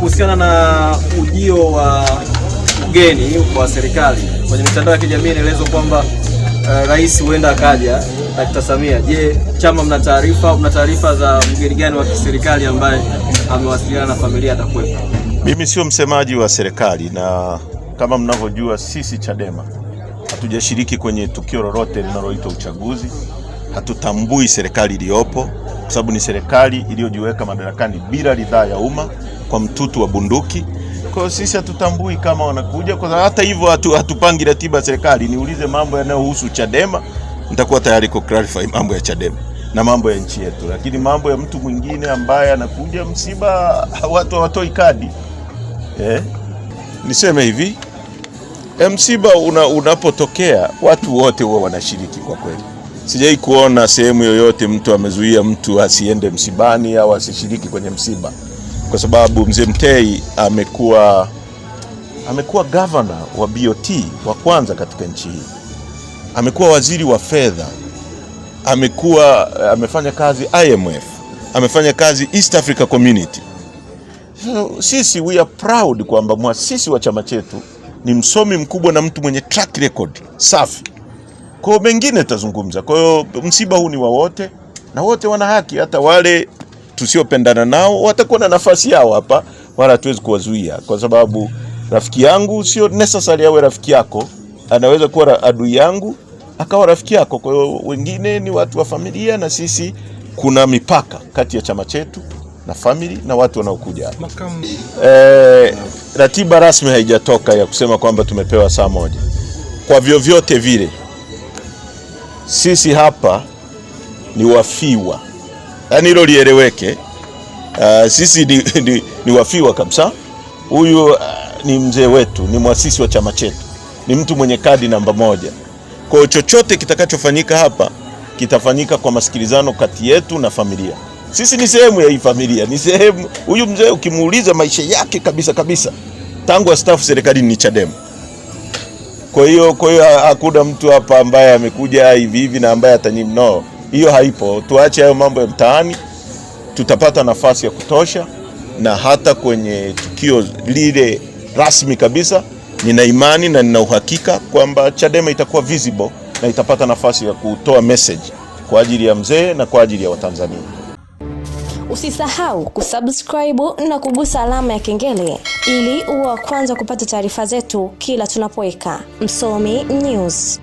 kuhusiana na ujio wa ugeni wa serikali kwenye mitandao ya kijamii, inaelezwa kwamba rais huenda akaja, Dr. Samia. Je, chama mna taarifa za mgeni gani wa kiserikali ambaye amewasiliana na familia atakuwepo? Mimi sio msemaji wa serikali, na kama mnavyojua sisi Chadema hatujashiriki kwenye tukio lolote linaloitwa uchaguzi. Hatutambui serikali iliyopo kwa sababu ni serikali iliyojiweka madarakani bila ridhaa ya umma kwa mtutu wa bunduki. Kwa hiyo sisi hatutambui kama wanakuja, kwa hata hivyo hatupangi ratiba ya serikali. Niulize mambo yanayohusu Chadema, nitakuwa tayari ku clarify mambo ya Chadema na mambo ya nchi yetu, lakini mambo ya mtu mwingine ambaye anakuja msiba, watu hawatoi kadi. Niseme hivi, msiba unapotokea watu wote huwa wanashiriki kwa kweli. Sijai kuona sehemu yoyote mtu amezuia mtu asiende msibani au asishiriki kwenye msiba, kwa sababu Mzee Mtei amekuwa governor wa BOT wa kwanza katika nchi hii. Amekuwa waziri wa fedha, amefanya kazi IMF, amefanya kazi East Africa Community. So, sisi we are proud kwamba muasisi wa chama chetu ni msomi mkubwa na mtu mwenye track record safi. Kwa hiyo mengine tazungumza. Kwa hiyo msiba huu ni wa wote na wote wana haki, hata wale tusiopendana nao watakuwa na nafasi yao hapa, wala hatuwezi kuwazuia, kwa sababu rafiki yangu sio necessarily awe rafiki yako, anaweza kuwa adui yangu akawa rafiki yako. Kwa hiyo wengine ni watu wa familia, na sisi kuna mipaka kati ya chama chetu na family na watu wanaokuja hapa. Ratiba rasmi haijatoka ya kusema kwamba tumepewa saa moja. Kwa vyovyote vile sisi hapa ni wafiwa, yaani hilo lieleweke. Sisi ni wafiwa kabisa. Huyu ni mzee wetu, ni muasisi wa chama chetu, ni mtu mwenye kadi namba 1. Kwa hiyo chochote kitakachofanyika hapa kitafanyika kwa masikilizano kati yetu na familia. Sisi ni sehemu ya hii familia, ni sehemu. Huyu mzee ukimuuliza maisha yake kabisa tangu astaafu serikali ni Chadema. Kwa hiyo hakuna mtu hapa ambaye amekuja hivi na ambaye no, hiyo haipo. Tuache hayo mambo ya mtaani, tutapata nafasi ya kutosha, na hata kwenye tukio lile rasmi kabisa nina imani na nina uhakika kwamba Chadema itakuwa visible na itapata nafasi ya kutoa message kwa ajili ya mzee na kwa ajili ya Watanzania. Usisahau kusubscribe na kugusa alama ya kengele ili uwe wa kwanza kupata taarifa zetu kila tunapoweka Msomi News.